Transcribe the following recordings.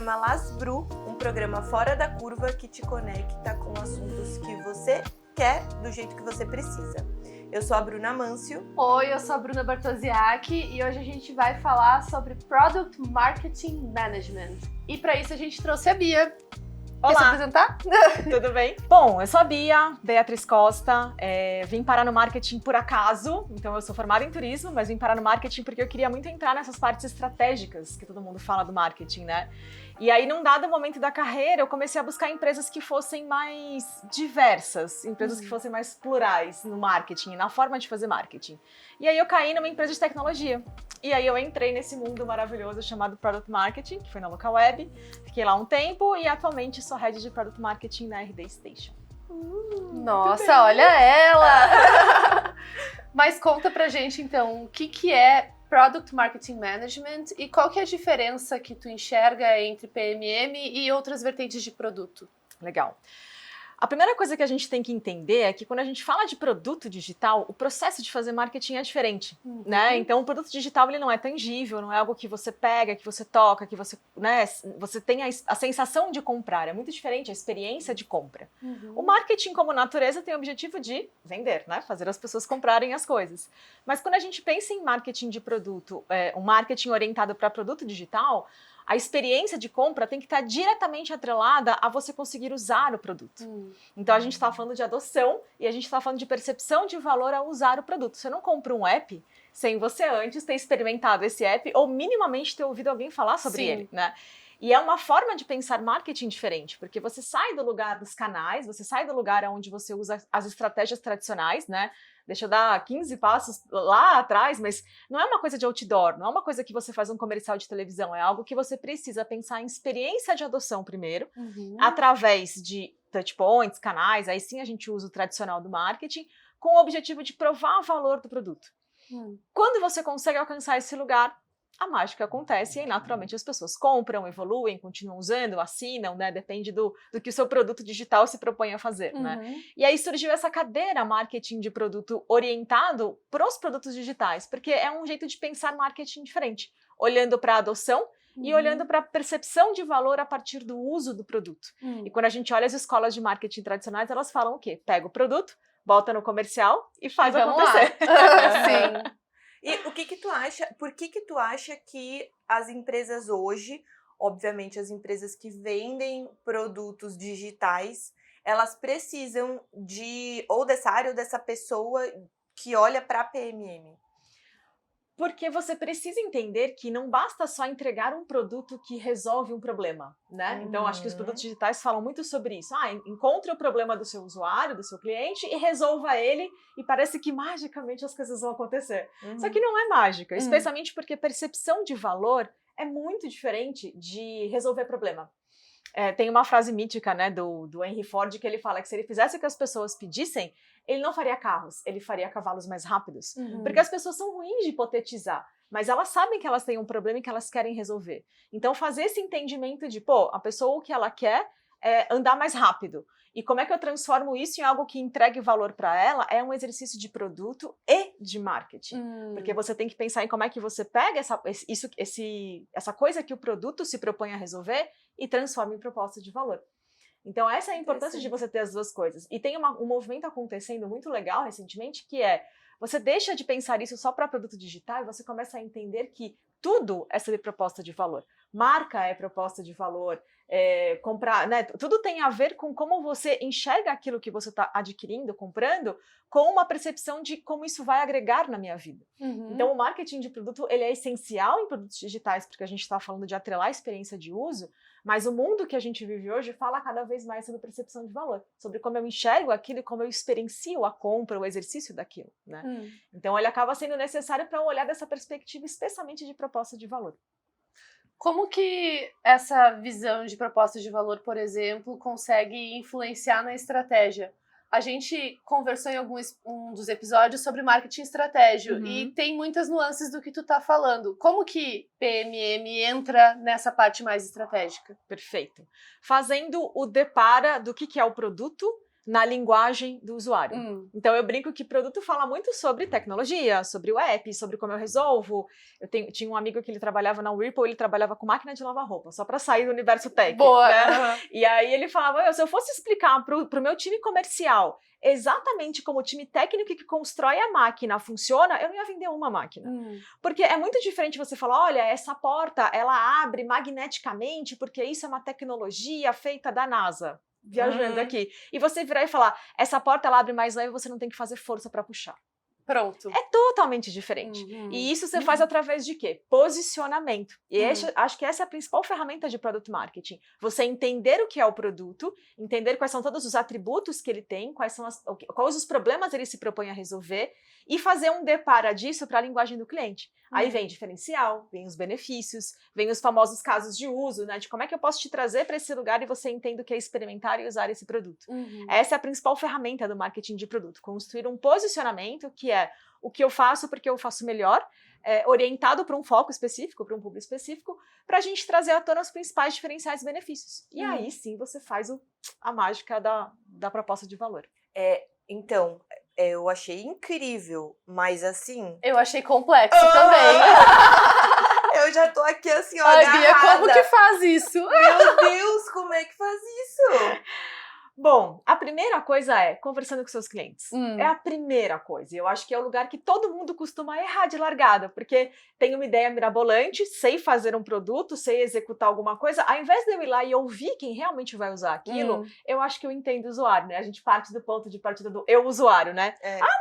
programa Las Bru, um programa fora da curva que te conecta com assuntos que você quer do jeito que você precisa. Eu sou a Bruna Mâncio. Oi, eu sou a Bruna Bartosiak e hoje a gente vai falar sobre Product Marketing Management. E para isso a gente trouxe a Bia. Olá. Quer se apresentar? Tudo bem? Bom, eu sou a Bia, Beatriz Costa, vim parar no marketing por acaso, então eu sou formada em turismo, mas vim parar no marketing porque eu queria muito entrar nessas partes estratégicas que todo mundo fala do marketing, né? E aí, num dado momento da carreira, eu comecei a buscar empresas que fossem mais diversas, empresas que fossem mais plurais no marketing, na forma de fazer marketing. E aí eu caí numa empresa de tecnologia. E aí eu entrei nesse mundo maravilhoso chamado Product Marketing, que foi na Localweb. Fiquei lá um tempo e atualmente sou Head de Product Marketing na RD Station. Nossa, olha ela! Mas conta pra gente então, o que é Product Marketing Management e qual que é a diferença que tu enxerga entre PMM e outras vertentes de produto? Legal. A primeira coisa que a gente tem que entender é que quando a gente fala de produto digital, o processo de fazer marketing é diferente, né? Então, o produto digital ele não é tangível, não é algo que você pega, que você toca, que você, né, você tem a sensação de comprar. É muito diferente a experiência de compra. O marketing, como natureza, tem o objetivo de vender, né? Fazer as pessoas comprarem as coisas. Mas quando a gente pensa em marketing de produto, um marketing orientado para produto digital, a experiência de compra tem que estar diretamente atrelada a você conseguir usar o produto. Então, a gente está falando de adoção e a gente está falando de percepção de valor ao usar o produto. Você não compra um app sem você antes ter experimentado esse app ou minimamente ter ouvido alguém falar sobre ele, né? E é uma forma de pensar marketing diferente, porque você sai do lugar dos canais, você sai do lugar onde você usa as estratégias tradicionais, né? Deixa eu dar 15 passos lá atrás, mas não é uma coisa de outdoor, não é uma coisa que você faz um comercial de televisão, é algo que você precisa pensar em experiência de adoção primeiro, através de touchpoints, canais, aí sim a gente usa o tradicional do marketing, com o objetivo de provar o valor do produto. Quando você consegue alcançar esse lugar, a mágica acontece e aí, naturalmente, as pessoas compram, evoluem, continuam usando, assinam, né? Depende do que o seu produto digital se propõe a fazer, né? E aí surgiu essa cadeira marketing de produto orientado para os produtos digitais, porque é um jeito de pensar marketing diferente, olhando para a adoção e olhando para a percepção de valor a partir do uso do produto. E quando a gente olha as escolas de marketing tradicionais, elas falam o quê? Pega o produto, bota no comercial e faz acontecer. Sim. E o que tu acha, por que tu acha que as empresas hoje, obviamente as empresas que vendem produtos digitais, elas precisam ou dessa área ou dessa pessoa que olha para a PMM? Porque você precisa entender que não basta só entregar um produto que resolve um problema, né? Então, acho que os produtos digitais falam muito sobre isso. Encontre o problema do seu usuário, do seu cliente e resolva ele e parece que magicamente as coisas vão acontecer. Só que não é mágica, especialmente porque percepção de valor é muito diferente de resolver problema. Tem uma frase mítica, né, do Henry Ford que ele fala que se ele fizesse o que as pessoas pedissem, ele não faria carros, ele faria cavalos mais rápidos. Porque as pessoas são ruins de hipotetizar, mas elas sabem que elas têm um problema e que elas querem resolver. Então fazer esse entendimento de, a pessoa o que ela quer é andar mais rápido. E como é que eu transformo isso em algo que entregue valor para ela é um exercício de produto e de marketing. Porque você tem que pensar em como é que você pega essa coisa que o produto se propõe a resolver e transforma em proposta de valor. Então essa é a importância de você ter as duas coisas. E tem um movimento acontecendo muito legal recentemente, que você deixa de pensar isso só para produto digital e você começa a entender que tudo é sobre proposta de valor. Marca é proposta de valor, comprar, né? Tudo tem a ver com como você enxerga aquilo que você está adquirindo, comprando, com uma percepção de como isso vai agregar na minha vida. Então, o marketing de produto ele é essencial em produtos digitais, porque a gente está falando de atrelar a experiência de uso, mas o mundo que a gente vive hoje fala cada vez mais sobre percepção de valor, sobre como eu enxergo aquilo e como eu experiencio a compra, o exercício daquilo, né? Então, ele acaba sendo necessário para um olhar dessa perspectiva, especialmente de proposta de valor. Como que essa visão de proposta de valor, por exemplo, consegue influenciar na estratégia? A gente conversou em um dos episódios sobre marketing estratégico e tem muitas nuances do que tu tá falando. Como que PMM entra nessa parte mais estratégica? Perfeito. Fazendo o depara do que é o produto, na linguagem do usuário. Então eu brinco que produto fala muito sobre tecnologia, sobre o app, sobre como eu resolvo. Tinha um amigo que ele trabalhava na Whirlpool, ele trabalhava com máquina de lavar roupa, só para sair do universo técnico. Boa! Né? E aí ele falava, se eu fosse explicar pro meu time comercial exatamente como o time técnico que constrói a máquina funciona, eu não ia vender uma máquina. Porque é muito diferente você falar, olha, essa porta, ela abre magneticamente porque isso é uma tecnologia feita da NASA. Viajando aqui. E você virar e falar, essa porta ela abre mais leve e você não tem que fazer força para puxar. Pronto. É totalmente diferente. E isso você faz através de quê? Posicionamento. E acho que essa é a principal ferramenta de Product Marketing. Você entender o que é o produto, entender quais são todos os atributos que ele tem, quais os problemas ele se propõe a resolver e fazer um depara disso para a linguagem do cliente. Aí vem diferencial, vem os benefícios, vem os famosos casos de uso, né? De como é que eu posso te trazer para esse lugar e você entenda o que é experimentar e usar esse produto. Essa é a principal ferramenta do marketing de produto. Construir um posicionamento que é o que eu faço porque eu faço melhor, orientado para um foco específico, para um público específico, para a gente trazer à tona os principais diferenciais e benefícios. E aí sim você faz a mágica da proposta de valor. Então, eu achei incrível, mas assim... Eu achei complexo também. Eu já tô aqui assim, ó, Ai, agarrada. Bia, como que faz isso? Meu Deus, como é que faz isso? Bom, a primeira coisa é conversando com seus clientes. É a primeira coisa. Eu acho que é o lugar que todo mundo costuma errar de largada, porque tem uma ideia mirabolante, sei fazer um produto, sei executar alguma coisa. Ao invés de eu ir lá e ouvir quem realmente vai usar aquilo, eu acho que eu entendo o usuário, né? A gente parte do ponto de partida do eu usuário, né?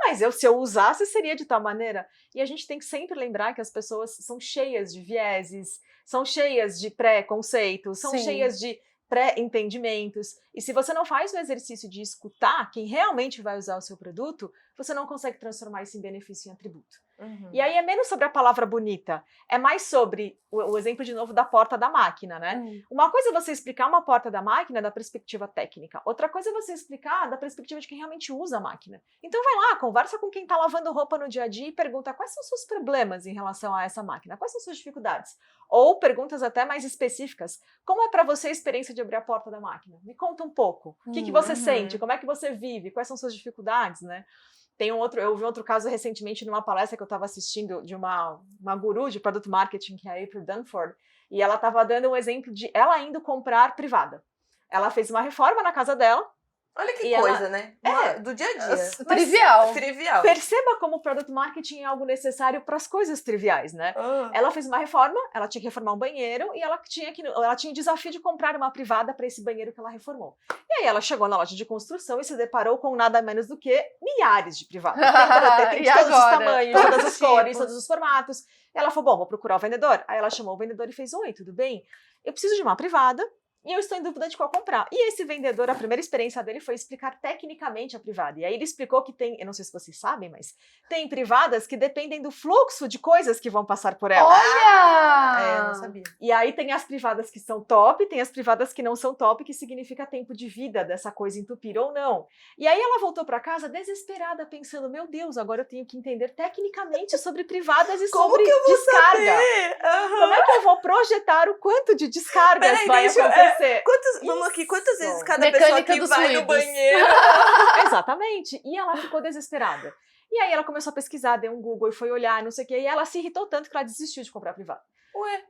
Mas se eu usasse, seria de tal maneira. E a gente tem que sempre lembrar que as pessoas são cheias de vieses, são cheias de pré-conceitos, são cheias de pré-entendimentos. E se você não faz o exercício de escutar quem realmente vai usar o seu produto, você não consegue transformar isso em benefício em atributo. E aí é menos sobre a palavra bonita, é mais sobre o exemplo de novo da porta da máquina, né? Uma coisa é você explicar uma porta da máquina da perspectiva técnica, outra coisa é você explicar da perspectiva de quem realmente usa a máquina. Então vai lá, conversa com quem está lavando roupa no dia a dia e pergunta quais são os seus problemas em relação a essa máquina, quais são as suas dificuldades. Ou perguntas até mais específicas, como é para você a experiência de abrir a porta da máquina? Me conta um pouco, o que você sente, como é que você vive, quais são suas dificuldades, né? Eu vi outro caso recentemente numa palestra que eu estava assistindo de uma guru de Product Marketing, que é a April Dunford, e ela estava dando um exemplo de ela indo comprar privada. Ela fez uma reforma na casa dela. Olha que coisa, né? Do dia a dia. Trivial. Perceba como o Product Marketing é algo necessário para as coisas triviais, né? Ela fez uma reforma, ela tinha que reformar um banheiro e ela tinha o desafio de comprar uma privada para esse banheiro que ela reformou. E aí ela chegou na loja de construção e se deparou com nada menos do que milhares de privadas. Tem de todos os tamanhos, todas as cores, todos os formatos. E ela falou, bom, vou procurar o vendedor. Aí ela chamou o vendedor e fez, oi, tudo bem? Eu preciso de uma privada. E eu estou em dúvida de qual comprar. E esse vendedor, a primeira experiência dele foi explicar tecnicamente a privada. E aí ele explicou que tem, eu não sei se vocês sabem, mas tem privadas que dependem do fluxo de coisas que vão passar por ela. Olha! Eu não sabia. E aí tem as privadas que são top, tem as privadas que não são top, que significa tempo de vida dessa coisa entupir ou não. E aí ela voltou para casa desesperada, pensando, meu Deus, agora eu tenho que entender tecnicamente sobre privadas e sobre descarga. Como é que eu vou projetar o quanto de descargas vai acontecer? Quantas vezes cada Mecânica pessoa que dos vai fluidos. no banheiro... Exatamente. E ela ficou desesperada. E aí ela começou a pesquisar, deu um Google e foi olhar, não sei o quê. E ela se irritou tanto que ela desistiu de comprar privado.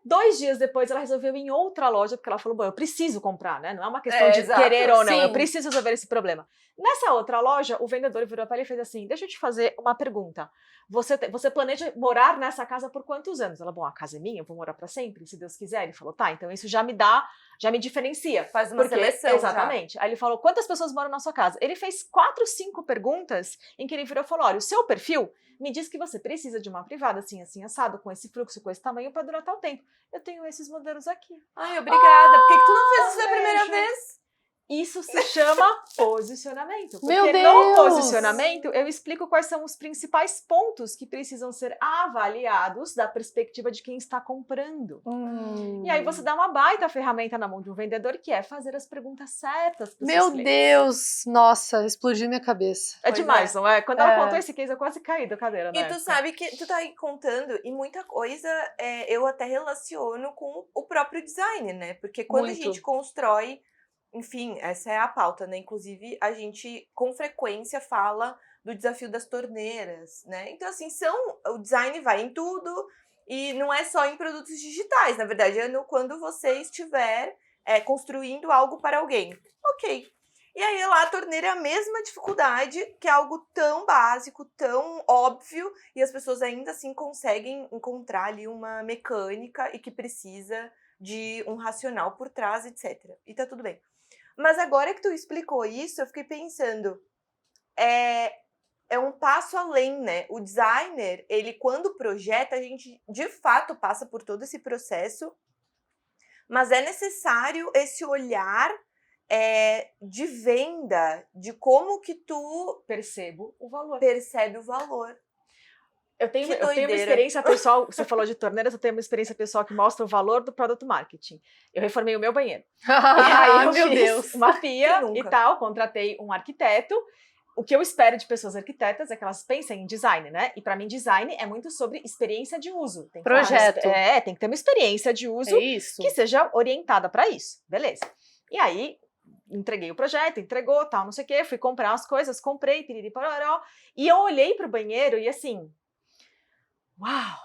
2 dias depois ela resolveu ir em outra loja, porque ela falou, bom, eu preciso comprar, né? Não é uma questão de querer ou não, eu preciso resolver esse problema. Nessa outra loja, o vendedor virou para ela e fez assim, deixa eu te fazer uma pergunta. Você planeja morar nessa casa por quantos anos? Ela, bom, a casa é minha, eu vou morar para sempre, se Deus quiser. Ele falou, tá, então isso já me diferencia. Faz uma seleção. Exatamente. Já. Aí ele falou, quantas pessoas moram na sua casa? Ele fez 4, 5 perguntas em que ele virou e falou, olha, o seu perfil me diz que você precisa de uma privada assim, assim, assado, com esse fluxo, com esse tamanho, para durar tal tempo. Eu tenho esses modelos aqui. Ai, obrigada. Por que tu não fez isso na primeira vez? Isso se chama posicionamento. Porque Meu Deus! no posicionamento eu explico quais são os principais pontos que precisam ser avaliados da perspectiva de quem está comprando. E aí você dá uma baita ferramenta na mão de um vendedor que é fazer as perguntas certas para os seus clientes. Deus! Nossa, explodiu minha cabeça. É demais, não é? Quando ela contou esse case, eu quase caí da cadeira, né? E tu sabe que tu tá aí contando, e muita coisa eu até relaciono com o próprio design, né? Porque quando a gente constrói enfim, essa é a pauta, né? Inclusive, a gente com frequência fala do desafio das torneiras, né? Então, assim, o design vai em tudo e não é só em produtos digitais. Na verdade, é quando você estiver construindo algo para alguém. Ok. E aí lá a torneira é a mesma dificuldade, que é algo tão básico, tão óbvio, e as pessoas ainda assim conseguem encontrar ali uma mecânica e que precisa de um racional por trás, etc. E tá tudo bem. Mas agora que tu explicou isso, eu fiquei pensando, é um passo além, né? O designer, ele quando projeta, a gente de fato passa por todo esse processo, mas é necessário esse olhar de venda, de como que tu Percebo o valor. percebe o valor. Eu tenho uma experiência pessoal, você falou de torneiras, eu tenho uma experiência pessoal que mostra o valor do produto marketing. Eu reformei o meu banheiro. E aí eu fiz uma pia e tal, contratei um arquiteto. O que eu espero de pessoas arquitetas é que elas pensem em design, né? E para mim design é muito sobre experiência de uso. Tem que Projeto. tem que ter uma experiência de uso que seja orientada para isso. Beleza. E aí entreguei o projeto, entregou, tal, não sei o quê, fui comprar as coisas, comprei, piriri, pororó, e eu olhei pro banheiro e assim, uau,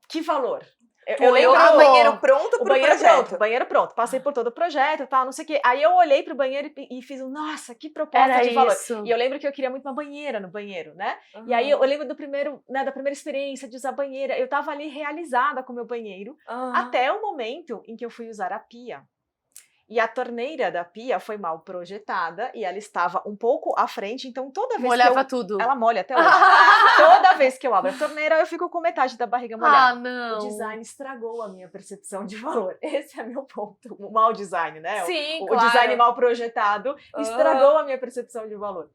que valor. Eu lembro o banheiro pronto pro projeto. O banheiro pronto, passei por todo o projeto, tal, não sei o quê. Aí eu olhei pro banheiro e fiz nossa, que proposta de valor. E eu lembro que eu queria muito uma banheira no banheiro, né? E aí eu lembro da primeira experiência de usar banheira, eu tava ali realizada com o meu banheiro, até o momento em que eu fui usar a pia. E a torneira da pia foi mal projetada e ela estava um pouco à frente, então toda vez molhava tudo. Ela molha até hoje. Toda vez que eu abro a torneira, eu fico com metade da barriga molhada. Ah, não. O design estragou a minha percepção de valor. Esse é meu ponto. O mau design, né? Sim, o design mal projetado estragou a minha percepção de valor.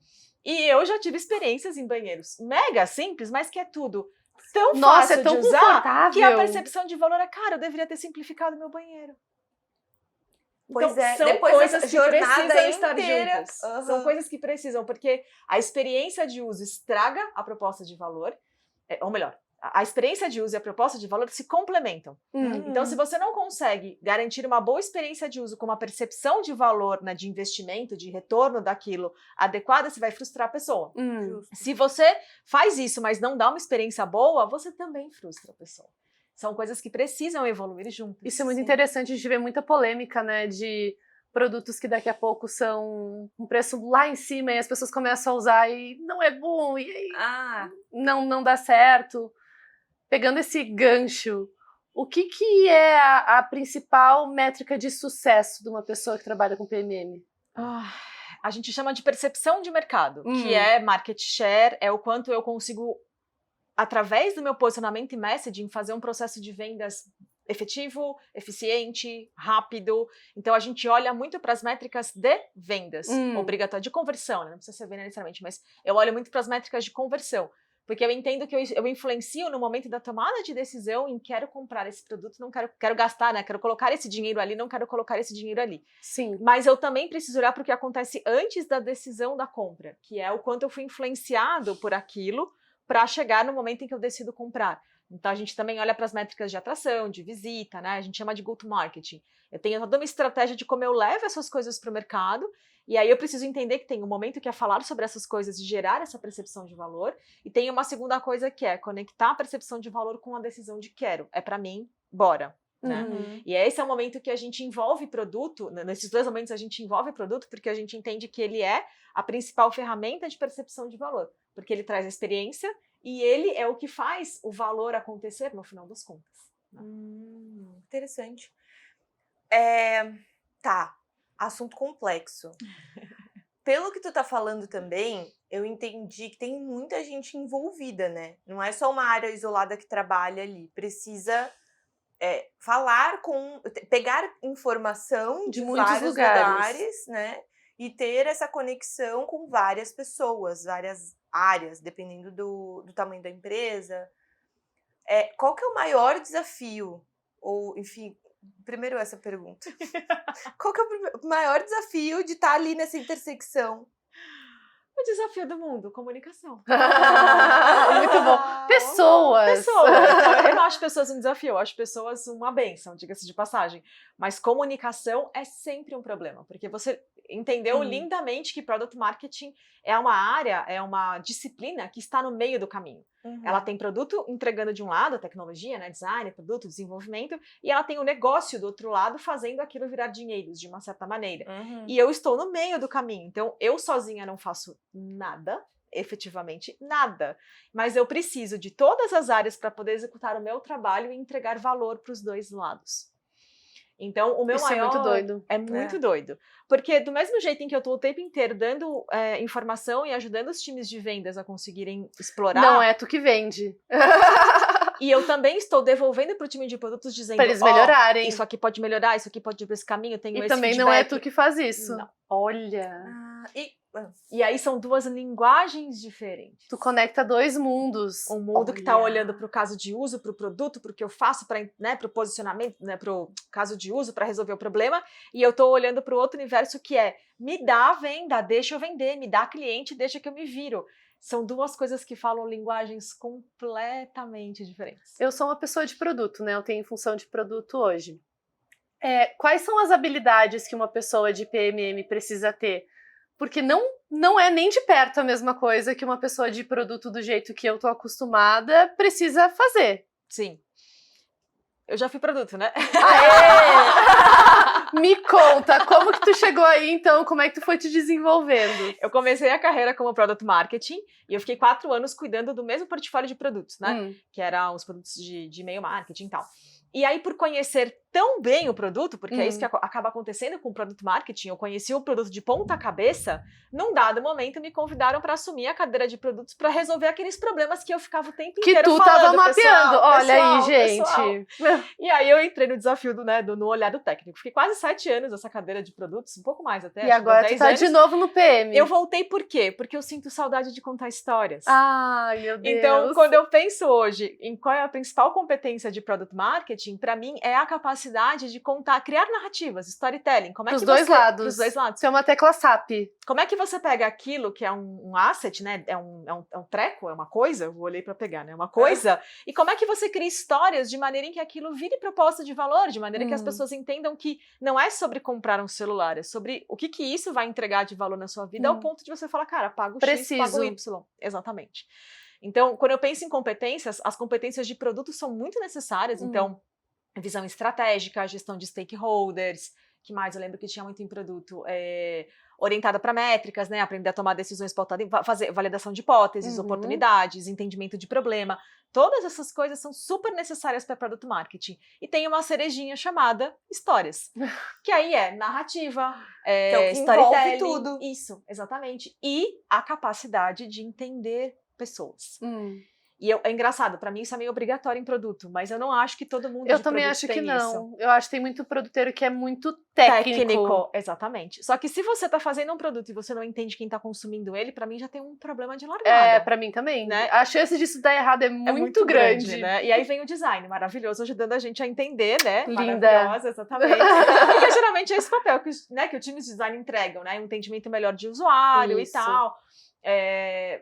E eu já tive experiências em banheiros mega simples, mas que é tudo tão fácil de usar que a percepção de valor é, cara, eu deveria ter simplificado meu banheiro. Pois então, são depois coisas que precisam estar inteira. juntas. São coisas que precisam, porque a experiência de uso estraga a proposta de valor, ou melhor, a experiência de uso e a proposta de valor se complementam. Então, se você não consegue garantir uma boa experiência de uso com uma percepção de valor, né, de investimento, de retorno daquilo adequada, você vai frustrar a pessoa. Se você faz isso, mas não dá uma experiência boa, você também frustra a pessoa. São coisas que precisam evoluir juntas. Isso é muito interessante, a gente vê muita polêmica, né, de produtos que daqui a pouco são um preço lá em cima e as pessoas começam a usar e não é bom, e aí não dá certo. Pegando esse gancho, o que é a principal métrica de sucesso de uma pessoa que trabalha com PMM? A gente chama de percepção de mercado, que é market share, é o quanto eu consigo, através do meu posicionamento e messaging, fazer um processo de vendas efetivo, eficiente, rápido. Então, a gente olha muito para as métricas de vendas, obrigatórias, de conversão, né? Não precisa ser venda necessariamente, mas eu olho muito para as métricas de conversão, porque eu entendo que eu influencio no momento da tomada de decisão em quero comprar esse produto, não quero gastar, né? Quero colocar esse dinheiro ali, não quero colocar esse dinheiro ali. Sim. Mas eu também preciso olhar para o que acontece antes da decisão da compra, que é o quanto eu fui influenciado por aquilo, para chegar no momento em que eu decido comprar. Então, a gente também olha para as métricas de atração, de visita, né? A gente chama de go-to-marketing. Eu tenho toda uma estratégia de como eu levo essas coisas para o mercado, e aí eu preciso entender que tem um momento que é falar sobre essas coisas e gerar essa percepção de valor, e tem uma segunda coisa que é conectar a percepção de valor com a decisão de quero. É para mim, bora. Né? E esse é o momento que a gente envolve produto, nesses dois momentos a gente envolve produto porque a gente entende que ele é a principal ferramenta de percepção de valor, porque ele traz a experiência e ele é o que faz o valor acontecer no final das contas. Né? Interessante. Assunto complexo. Pelo que tu tá falando também, eu entendi que tem muita gente envolvida, né? Não é só uma área isolada que trabalha ali, precisa pegar informação de muitos vários lugares, né? E ter essa conexão com várias pessoas, várias áreas, dependendo do tamanho da empresa. Qual que é o maior desafio? Ou, enfim, primeiro essa pergunta. Qual que é o maior desafio de estar ali nessa intersecção? O desafio do mundo, comunicação. Muito bom. Pessoas. É acho pessoas um desafio, eu acho pessoas uma bênção, diga-se de passagem. Mas comunicação é sempre um problema, porque você entendeu lindamente que Product Marketing é uma área, é uma disciplina que está no meio do caminho. Ela tem produto entregando de um lado, a tecnologia, né, design, produto, desenvolvimento, e ela tem o negócio do outro lado fazendo aquilo virar dinheiro, de uma certa maneira. E eu estou no meio do caminho, então eu sozinha não faço nada, efetivamente nada, mas eu preciso de todas as áreas para poder executar o meu trabalho e entregar valor para os dois lados. Então, o meu Isso maior... é muito doido. É muito doido. Porque do mesmo jeito em que eu estou o tempo inteiro dando informação e ajudando os times de vendas a conseguirem explorar... Não é tu que vende. E eu também estou devolvendo para o time de produtos dizendo... Para eles melhorarem. Isso aqui pode melhorar, isso aqui pode ir para esse caminho, tenho esse também feedback. não é tu que faz isso. Não. Olha... E aí são duas linguagens diferentes. Tu conecta dois mundos. Um mundo que está olhando para o caso de uso, para o produto, para o que eu faço, para o posicionamento, né, para o caso de uso, para resolver o problema. E eu estou olhando para o outro universo que é me dá a venda, deixa eu vender, me dá cliente, deixa que eu me viro. São duas coisas que falam linguagens completamente diferentes. Eu sou uma pessoa de produto, né? Eu tenho função de produto hoje. Quais são as habilidades que uma pessoa de PMM precisa ter? Porque não é nem de perto a mesma coisa que uma pessoa de produto do jeito que eu tô acostumada precisa fazer. Sim. Eu já fui produto, né? Aê! Me conta, como que tu chegou aí, então? Como é que tu foi te desenvolvendo? Eu comecei a carreira como Product Marketing e eu fiquei 4 anos cuidando do mesmo portfólio de produtos, né? Que eram os produtos de e-mail marketing e tal. E aí, por conhecer tão bem o produto, porque é isso que acaba acontecendo com o Product Marketing, eu conheci o produto de ponta cabeça, num dado momento me convidaram para assumir a cadeira de produtos para resolver aqueles problemas que eu ficava o tempo inteiro falando. Que tu tava mapeando, olha pessoal, aí, gente. E aí eu entrei no desafio no olhar do técnico. Fiquei quase 7 anos nessa cadeira de produtos, um pouco mais até. E agora tu tá de novo no PM. Eu voltei por quê? Porque eu sinto saudade de contar histórias. Ai, meu Deus. Então, quando eu penso hoje em qual é a principal competência de Product Marketing, para mim é a capacidade de contar, criar narrativas, storytelling. Como é Pros que dois lados. Pros dois lados. Isso é uma tecla SAP. Como é que você pega aquilo que é um asset, né? É um treco, é uma coisa, eu olhei para pegar, né? Uma coisa. E como é que você cria histórias de maneira em que aquilo vire proposta de valor, de maneira que as pessoas entendam que não é sobre comprar um celular, é sobre o que isso vai entregar de valor na sua vida, ao ponto de você falar, cara, pago X, pago Y. Exatamente. Então, quando eu penso em competências, as competências de produto são muito necessárias. Então, visão estratégica, gestão de stakeholders, que mais eu lembro que tinha muito em produto, orientada para métricas, né? Aprender a tomar decisões pautadas em fazer validação de hipóteses, oportunidades, entendimento de problema. Todas essas coisas são super necessárias para Product Marketing. E tem uma cerejinha chamada histórias, que aí é narrativa, storytelling, tudo. Isso, exatamente. E a capacidade de entender pessoas. E é engraçado, para mim isso é meio obrigatório em produto, mas eu não acho que todo mundo Eu de também produto acho tem que não. isso. Eu acho que tem muito produteiro que é muito técnico. Exatamente. Só que se você tá fazendo um produto e você não entende quem tá consumindo ele, para mim já tem um problema de largada. Para mim também. Né? A chance disso dar errado é muito grande. Né? E aí vem o design maravilhoso, ajudando a gente a entender, né? Linda. Maravilhosa, exatamente. Porque geralmente é esse papel que o time de design entregam, né? Um entendimento melhor de usuário e tal.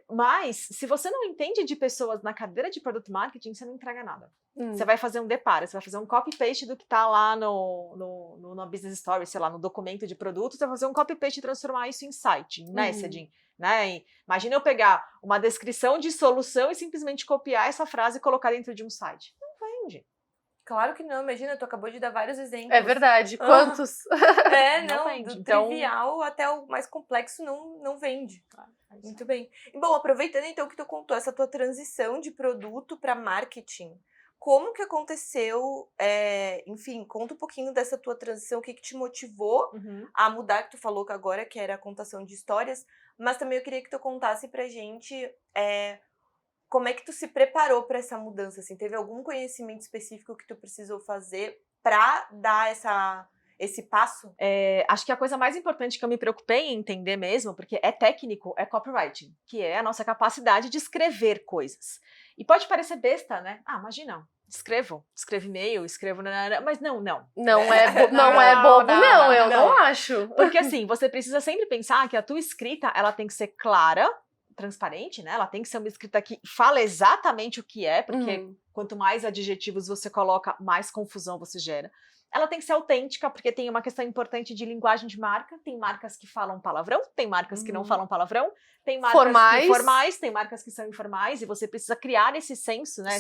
Mas, se você não entende de pessoas na cadeira de Product Marketing, você não entrega nada. Você vai fazer um deparo, você vai fazer um copy-paste do que tá lá no Business Story, sei lá, no documento de produto, você vai fazer um copy-paste e transformar isso em site, em messaging, né? E imagina eu pegar uma descrição de solução e simplesmente copiar essa frase e colocar dentro de um site. Não vende. Claro que não, imagina, tu acabou de dar vários exemplos. É verdade, quantos? Não vende. Do Então, trivial até o mais complexo não vende. Muito bem. E, bom, aproveitando então que tu contou essa tua transição de produto para marketing, como que aconteceu, enfim, conta um pouquinho dessa tua transição, o que te motivou a mudar, que tu falou que agora que era a contação de histórias, mas também eu queria que tu contasse pra gente como é que tu se preparou para essa mudança, assim, teve algum conhecimento específico que tu precisou fazer para dar esse passo? Acho que a coisa mais importante que eu me preocupei em entender mesmo, porque é técnico, é copywriting, que é a nossa capacidade de escrever coisas. E pode parecer besta, né? Imagina, escrevo e-mail, mas não. Não é bobo, não, eu não acho. Porque assim, você precisa sempre pensar que a tua escrita, ela tem que ser clara, transparente, né? Ela tem que ser uma escrita que fala exatamente o que é, porque quanto mais adjetivos você coloca, mais confusão você gera. Ela tem que ser autêntica, porque tem uma questão importante de linguagem de marca. Tem marcas que falam palavrão, tem marcas que não falam palavrão, tem marcas formais, tem marcas que são informais, e você precisa criar esse senso, né?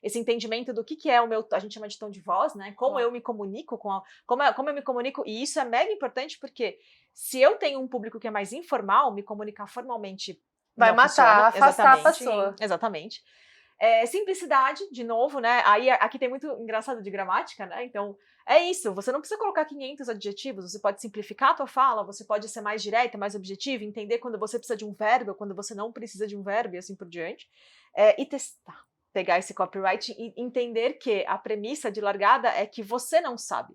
Esse entendimento do que é o meu, a gente chama de tom de voz, né? Como eu me comunico como eu me comunico, e isso é mega importante, porque se eu tenho um público que é mais informal, me comunicar formalmente vai matar, afastar a pessoa. Exatamente. Simplicidade, de novo, né? Aí aqui tem muito engraçado de gramática, né? Então, é isso, você não precisa colocar 500 adjetivos, você pode simplificar a tua fala, você pode ser mais direta, mais objetiva, entender quando você precisa de um verbo, quando você não precisa de um verbo e assim por diante. E testar, pegar esse copyright e entender que a premissa de largada é que você não sabe.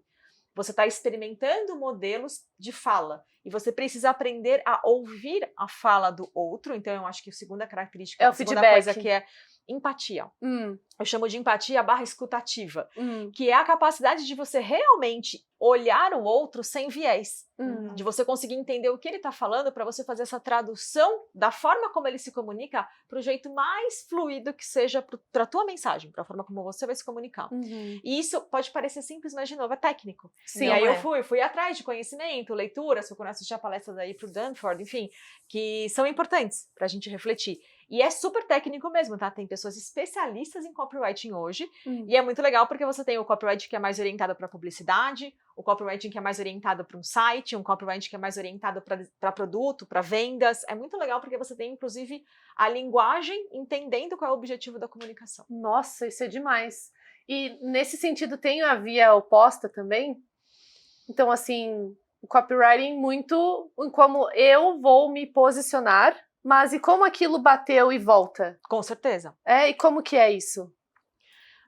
Você está experimentando modelos de fala e você precisa aprender a ouvir a fala do outro. Então, eu acho que a segunda característica, é o a segunda feedback. coisa que é empatia. Eu chamo de empatia / escutativa, que é a capacidade de você realmente olhar o outro sem viés, de você conseguir entender o que ele está falando para você fazer essa tradução da forma como ele se comunica para o jeito mais fluido que seja para a tua mensagem, para a forma como você vai se comunicar. E isso pode parecer simples, mas de novo é técnico. Sim, e aí eu fui atrás de conhecimento, leitura, se eu assistir a palestras aí para o Danford, enfim, que são importantes para a gente refletir. E é super técnico mesmo, tá? Tem pessoas especialistas em copywriting hoje, e é muito legal porque você tem o copywriting que é mais orientado para publicidade, o copywriting que é mais orientado para um site, um copywriting que é mais orientado para produto, para vendas. É muito legal porque você tem, inclusive, a linguagem entendendo qual é o objetivo da comunicação. Nossa, isso é demais. E nesse sentido tem a via oposta também? Então, assim, o copywriting muito em como eu vou me posicionar, mas e como aquilo bateu e volta? Com certeza. E como que é isso?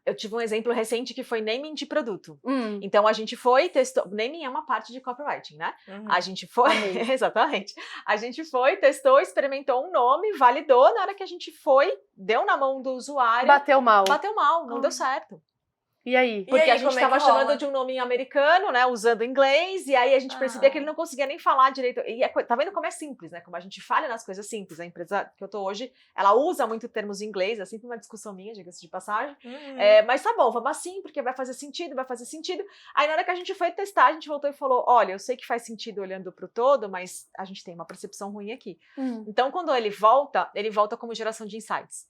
Eu tive um exemplo recente que foi naming de produto. Então a gente foi, testou. Naming é uma parte de copywriting, né? A gente foi. Exatamente. A gente foi, testou, experimentou um nome, validou. Na hora que a gente foi, deu na mão do usuário. Bateu mal. Não deu certo. E aí? Porque a gente estava chamando de um nome americano, né? Usando inglês, e aí a gente percebia que ele não conseguia nem falar direito. E tá vendo como é simples, né? Como a gente falha nas coisas simples. A empresa que eu tô hoje, ela usa muito termos em inglês, é sempre uma discussão minha, diga-se de passagem. Mas tá bom, vamos assim, porque vai fazer sentido. Aí na hora que a gente foi testar, a gente voltou e falou: olha, eu sei que faz sentido olhando pro todo, mas a gente tem uma percepção ruim aqui. Então, quando ele volta como geração de insights.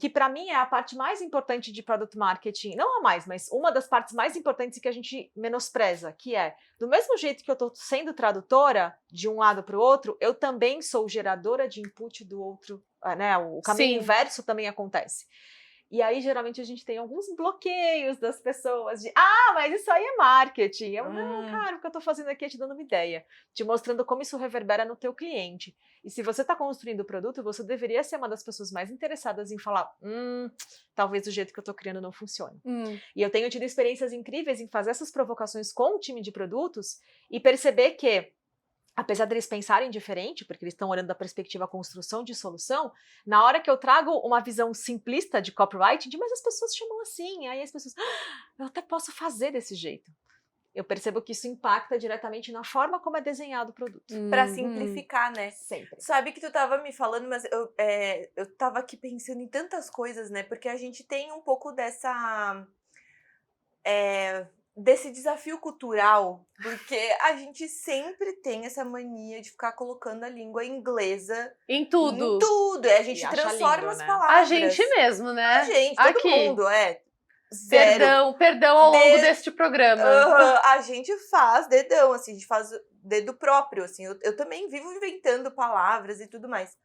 Que pra mim é a parte mais importante de product marketing, não a mais, mas uma das partes mais importantes que a gente menospreza, que é, do mesmo jeito que eu estou sendo tradutora de um lado para o outro, eu também sou geradora de input do outro, né? O caminho inverso também acontece. E aí, geralmente, a gente tem alguns bloqueios das pessoas de mas isso aí é marketing. Não, cara, o que eu tô fazendo aqui é te dando uma ideia, te mostrando como isso reverbera no teu cliente. E se você tá construindo o produto, você deveria ser uma das pessoas mais interessadas em falar, talvez o jeito que eu tô criando não funcione. E eu tenho tido experiências incríveis em fazer essas provocações com o time de produtos e perceber que, apesar deles pensarem diferente, porque eles estão olhando da perspectiva construção de solução, na hora que eu trago uma visão simplista de copywriting, mas as pessoas chamam assim, aí as pessoas, eu até posso fazer desse jeito. Eu percebo que isso impacta diretamente na forma como é desenhado o produto. Pra simplificar, né? Sempre. Sabe que tu tava me falando, mas eu tava aqui pensando em tantas coisas, né? Porque a gente tem um pouco desse desafio cultural, porque a gente sempre tem essa mania de ficar colocando a língua inglesa em tudo. Em tudo. A gente transforma lindo, as né? palavras. A gente mesmo, né? A gente, todo aqui. Mundo, Zero. Perdão ao longo deste programa. A gente faz dedão, assim, a gente faz dedo próprio, assim. Eu também vivo inventando palavras e tudo mais.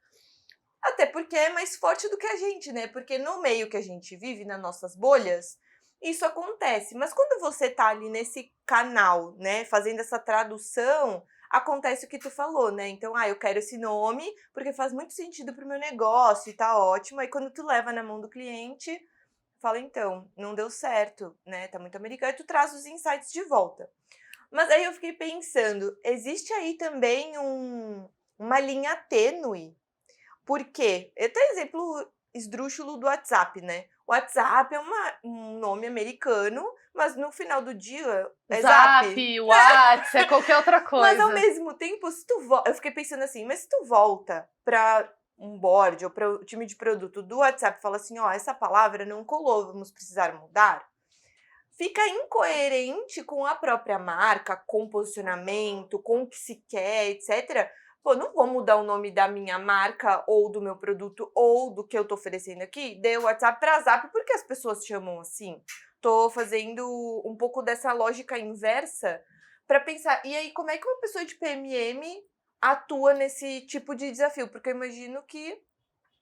Até porque é mais forte do que a gente, né? Porque no meio que a gente vive, nas nossas bolhas, isso acontece. Mas quando você tá ali nesse canal, né, fazendo essa tradução, acontece o que tu falou, né? Então, eu quero esse nome porque faz muito sentido pro meu negócio e tá ótimo. Aí quando tu leva na mão do cliente, fala, então, não deu certo, né? Tá muito americano, e tu traz os insights de volta. Mas aí eu fiquei pensando, existe aí também uma linha tênue. Por quê? Eu tenho exemplo esdrúxulo do WhatsApp, né? O WhatsApp é um nome americano, mas no final do dia é Zap, WhatsApp, é qualquer outra coisa. Mas ao mesmo tempo, eu fiquei pensando assim, mas se tu volta pra um board ou o time de produto do WhatsApp fala assim, ó, essa palavra não colou, vamos precisar mudar, fica incoerente com a própria marca, com o posicionamento, com o que se quer, etc. Pô, não vou mudar o nome da minha marca ou do meu produto ou do que eu tô oferecendo aqui, dei o WhatsApp para Zap, porque as pessoas chamam assim. Tô fazendo um pouco dessa lógica inversa para pensar, e aí como é que uma pessoa de PMM atua nesse tipo de desafio? Porque eu imagino que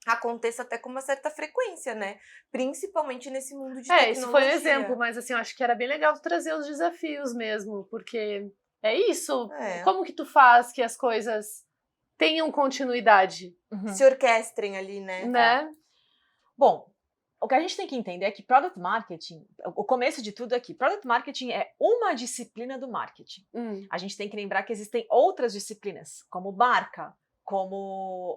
aconteça até com uma certa frequência, né? Principalmente nesse mundo de tecnologia. Isso foi um exemplo, mas assim, eu acho que era bem legal tu trazer os desafios mesmo, porque é isso. Como que tu faz que as coisas tenham continuidade? Se orquestrem ali, né? Bom, o que a gente tem que entender é que Product Marketing, o começo de tudo aqui, Product Marketing é uma disciplina do marketing. A gente tem que lembrar que existem outras disciplinas, como marca, como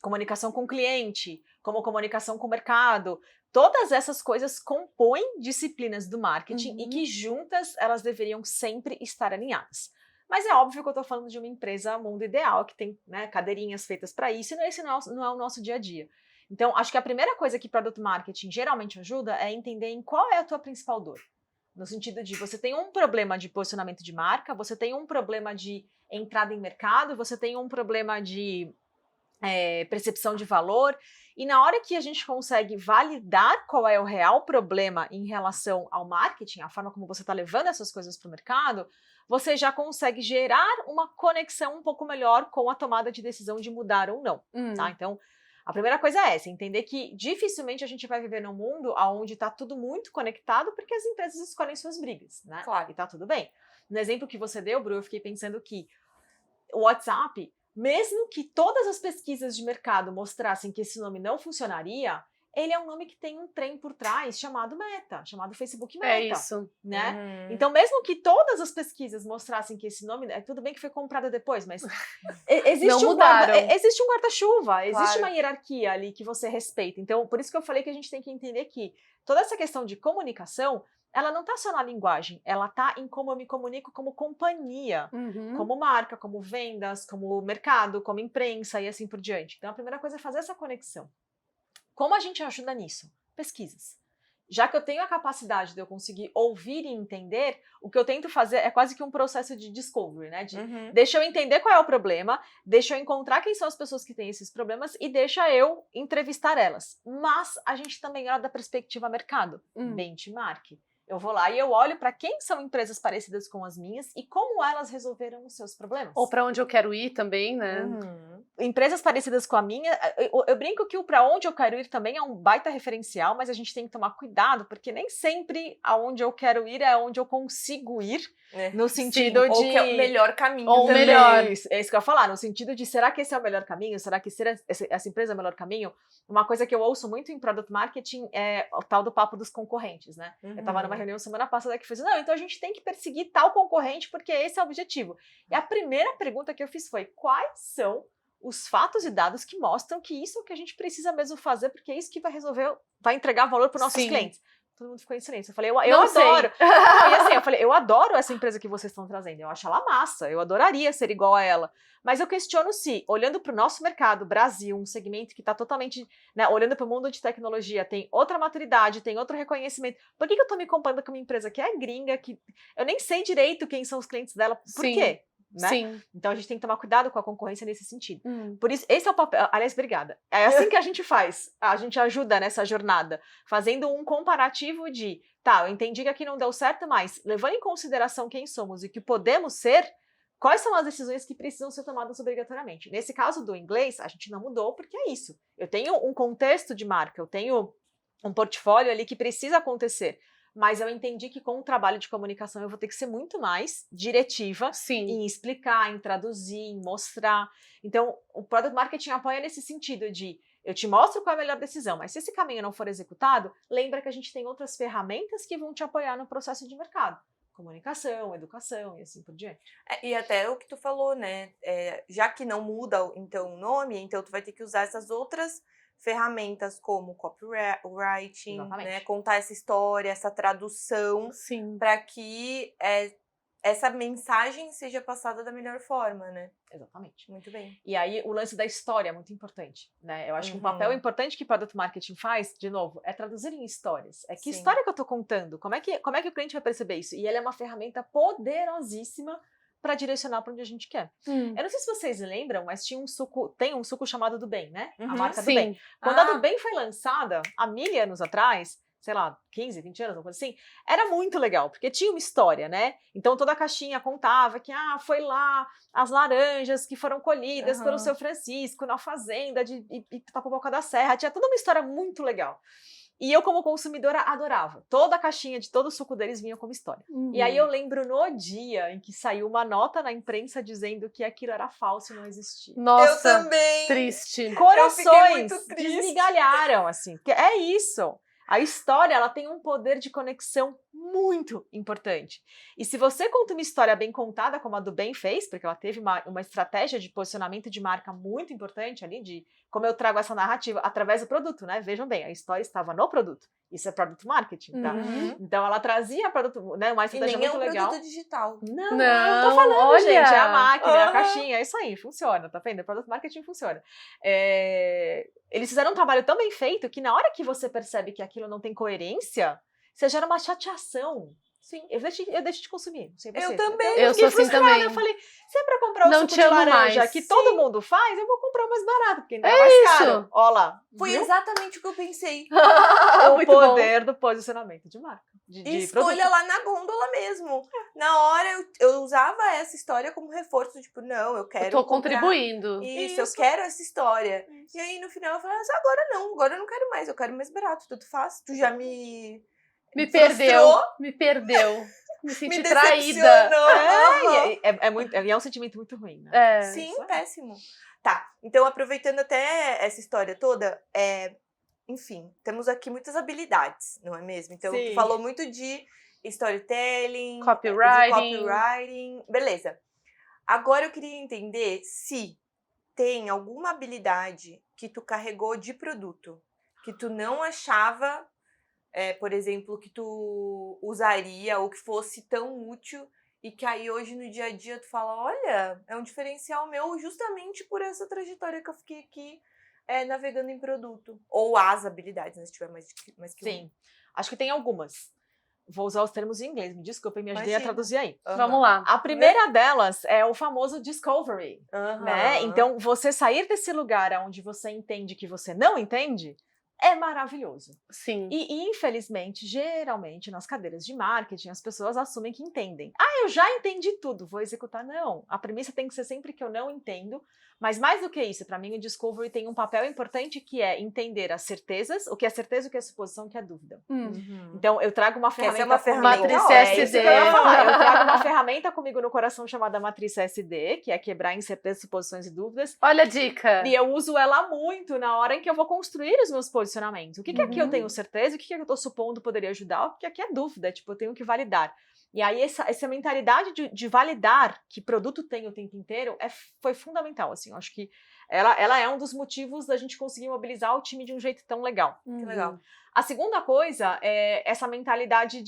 comunicação com o cliente, como comunicação com o mercado. Todas essas coisas compõem disciplinas do marketing e que juntas elas deveriam sempre estar alinhadas. Mas é óbvio que eu estou falando de uma empresa mundo ideal, que tem, né, cadeirinhas feitas para isso, e esse não é o nosso dia a dia. Então, acho que a primeira coisa que Product Marketing geralmente ajuda é entender em qual é a tua principal dor. No sentido de você tem um problema de posicionamento de marca, você tem um problema de entrada em mercado, você tem um problema de percepção de valor, e na hora que a gente consegue validar qual é o real problema em relação ao marketing, a forma como você está levando essas coisas para o mercado, você já consegue gerar uma conexão um pouco melhor com a tomada de decisão de mudar ou não, tá? Então, a primeira coisa é essa, entender que dificilmente a gente vai viver num mundo onde está tudo muito conectado, porque as empresas escolhem suas brigas, né? Claro. E tá tudo bem. No exemplo que você deu, Bru, eu fiquei pensando que o WhatsApp, mesmo que todas as pesquisas de mercado mostrassem que esse nome não funcionaria, ele é um nome que tem um trem por trás chamado Meta, chamado Facebook Meta. É isso. Né? Então, mesmo que todas as pesquisas mostrassem que esse nome, tudo bem que foi comprado depois, mas existe não um guarda-chuva, existe uma hierarquia ali que você respeita. Então, por isso que eu falei que a gente tem que entender que toda essa questão de comunicação, ela não está só na linguagem, ela está em como eu me comunico como companhia, como marca, como vendas, como mercado, como imprensa e assim por diante. Então, a primeira coisa é fazer essa conexão. Como a gente ajuda nisso? Pesquisas. Já que eu tenho a capacidade de eu conseguir ouvir e entender, o que eu tento fazer é quase que um processo de discovery, né? Deixa eu entender qual é o problema, deixa eu encontrar quem são as pessoas que têm esses problemas e deixa eu entrevistar elas. Mas a gente também olha da perspectiva mercado, benchmark. Eu vou lá e eu olho para quem são empresas parecidas com as minhas e como elas resolveram os seus problemas. Ou para onde eu quero ir também, né? Empresas parecidas com a minha, eu brinco que o para onde eu quero ir também é um baita referencial, mas a gente tem que tomar cuidado, porque nem sempre aonde eu quero ir é onde eu consigo ir, no sentido de... Ou que é o melhor caminho ou também. melhor. É isso que eu ia falar, no sentido de será que esse é o melhor caminho? Será que ser essa empresa é o melhor caminho? Uma coisa que eu ouço muito em Product Marketing é o tal do papo dos concorrentes, né? Eu estava numa reunião semana passada que fez, não, então a gente tem que perseguir tal concorrente porque esse é o objetivo. E a primeira pergunta que eu fiz foi, quais são os fatos e dados que mostram que isso é o que a gente precisa mesmo fazer, porque é isso que vai resolver, vai entregar valor para os nossos clientes. Todo mundo ficou em silêncio. Eu falei, eu adoro. E assim, eu falei, eu adoro essa empresa que vocês estão trazendo. Eu acho ela massa, eu adoraria ser igual a ela. Mas eu questiono se, olhando para o nosso mercado, Brasil, um segmento que está totalmente, né, olhando para o mundo de tecnologia, tem outra maturidade, tem outro reconhecimento. Por que eu estou me comparando com uma empresa que é gringa, que eu nem sei direito quem são os clientes dela? Por quê? Né? Sim. Então a gente tem que tomar cuidado com a concorrência nesse sentido. Por isso, esse é o papel. Aliás, obrigada. É assim que a gente faz. A gente ajuda nessa jornada, fazendo um comparativo de, tá, eu entendi que aqui não deu certo, mas levando em consideração quem somos e o que podemos ser, quais são as decisões que precisam ser tomadas obrigatoriamente. Nesse caso do inglês, a gente não mudou porque é isso. Eu tenho um contexto de marca, eu tenho um portfólio ali que precisa acontecer. Mas eu entendi que com o trabalho de comunicação eu vou ter que ser muito mais diretiva em explicar, em traduzir, em mostrar. Então, o Product Marketing apoia nesse sentido de eu te mostro qual é a melhor decisão, mas se esse caminho não for executado, lembra que a gente tem outras ferramentas que vão te apoiar no processo de mercado. Comunicação, educação e assim por diante. E até o que tu falou, né? Já que não muda então o nome, então tu vai ter que usar essas outras ferramentas como copywriting, né, contar essa história, essa tradução, para que essa mensagem seja passada da melhor forma, né? Exatamente. Muito bem. E aí o lance da história é muito importante, né? Eu acho que um papel Uhum. importante que o Product Marketing faz, de novo, é traduzir em histórias. É que Sim. história que eu tô contando? Como é que o cliente vai perceber isso? E ela é uma ferramenta poderosíssima para direcionar para onde a gente quer. Eu não sei se vocês lembram, mas tem um suco chamado Do Bem, né? A Uhum. marca Do Bem. Sim. Quando a Do Bem foi lançada, há 1000 anos atrás, sei lá, 15, 20 anos, uma coisa assim, era muito legal, porque tinha uma história, né? Então toda a caixinha contava que, foi lá as laranjas que foram colhidas pelo Aham. seu Francisco na fazenda de Itapoboca da Serra, tinha toda uma história muito legal. E eu, como consumidora, adorava. Toda a caixinha de todo o suco deles vinha como história. E aí eu lembro no dia em que saiu uma nota na imprensa dizendo que aquilo era falso e não existia. Eu Nossa, também! triste. Corações muito triste. desmigalharam, assim. Porque é isso. A história, ela tem um poder de conexão muito importante. E se você conta uma história bem contada, como a Do Bem fez, porque ela teve uma estratégia de posicionamento de marca muito importante ali, de como eu trago essa narrativa através do produto, né? Vejam bem, a história estava no produto. Isso é product marketing, tá? Uhum. Então ela trazia produto, né, uma E estratégia nem é muito um legal. produto digital. Não, eu Não, tô falando, olha. gente, é a máquina, é a Aham. caixinha, é isso aí, funciona, tá vendo? O product marketing funciona. Eles fizeram um trabalho tão bem feito que na hora que você percebe que aquilo não tem coerência, você gera uma chateação. Sim. Eu deixo de consumir, não sei você. Eu também. Eu fiquei sou assim frustrada, também. Eu falei, se é pra comprar o Não suco te de amo laranja mais. que Sim. todo mundo faz, eu vou comprar o mais barato, porque ainda é mais isso. caro. Ó lá, Foi viu? exatamente o que eu pensei. O Muito bom. poder do posicionamento de marca. De Escolha produto. lá na gôndola mesmo. Na hora eu usava essa história como reforço, tipo, não, eu quero Eu tô comprar contribuindo. Isso, eu Isso. quero essa história. Isso. E aí no final eu falei, agora eu não quero mais, eu quero mais barato, tudo faz. Tu já me Me frustrou, perdeu. Me senti me traída. decepcionou. Aham. É um sentimento muito ruim, né? É. Sim, isso aí. péssimo. Tá, então aproveitando até essa história toda, enfim, temos aqui muitas habilidades, não é mesmo? Então, tu Sim. falou muito de storytelling, Copywriting. de copywriting, beleza. Agora eu queria entender se tem alguma habilidade que tu carregou de produto, que tu não achava, por exemplo, que tu usaria ou que fosse tão útil e que aí hoje no dia a dia tu fala, olha, é um diferencial meu justamente por essa trajetória que eu fiquei aqui navegando em produto. Ou as habilidades, né, se tiver mais que uma. Sim. Acho que tem algumas. Vou usar os termos em inglês, me desculpem, me ajudei a Imagina. traduzir aí. Aham. Vamos lá. A primeira delas é o famoso discovery, Aham. né? Então, você sair desse lugar onde você entende que você não entende é maravilhoso. Sim. E, infelizmente, geralmente, nas cadeiras de marketing, as pessoas assumem que entendem. Eu já entendi tudo, vou executar. Não, a premissa tem que ser sempre que eu não entendo. Mas mais do que isso, para mim, o discovery tem um papel importante que é entender as certezas, o que é certeza, o que é suposição, o que é dúvida. Uhum. Então, eu trago uma ferramenta. Essa é uma ferramenta Matriz ótima. SD. Isso que eu ia falar. Eu trago uma ferramenta comigo no coração chamada Matriz SD, que é quebrar incertezas, suposições e dúvidas. Olha a dica. E eu uso ela muito na hora em que eu vou construir os meus posicionamentos. O que aqui eu tenho certeza, o que eu tô supondo poderia ajudar, o que aqui é dúvida, tipo, eu tenho que validar. E aí essa mentalidade de validar que produto tem o tempo inteiro foi fundamental, assim, eu acho que ela é um dos motivos da gente conseguir mobilizar o time de um jeito tão legal. Que legal. A segunda coisa é essa mentalidade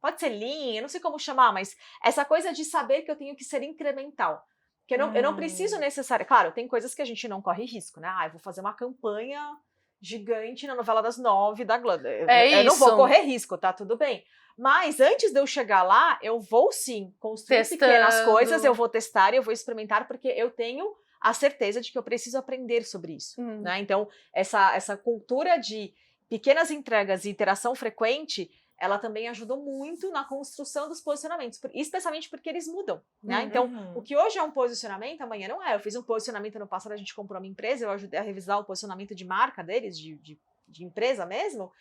pode ser lean, eu não sei como chamar, mas essa coisa de saber que eu tenho que ser incremental. Que eu não preciso necessariamente. Claro, tem coisas que a gente não corre risco, né? Eu vou fazer uma campanha gigante na novela das 9 da Globo. Eu não vou isso. correr risco, tá tudo bem. Mas antes de eu chegar lá, eu vou sim construir pequenas Testando. coisas, eu vou testar, eu vou experimentar, porque eu tenho a certeza de que eu preciso aprender sobre isso. Né? Então, essa cultura de pequenas entregas e interação frequente, ela também ajudou muito na construção dos posicionamentos, especialmente porque eles mudam, né? Então, o que hoje é um posicionamento, amanhã não é. Eu fiz um posicionamento no passado, a gente comprou uma empresa, eu ajudei a revisar o posicionamento de marca deles, de empresa mesmo.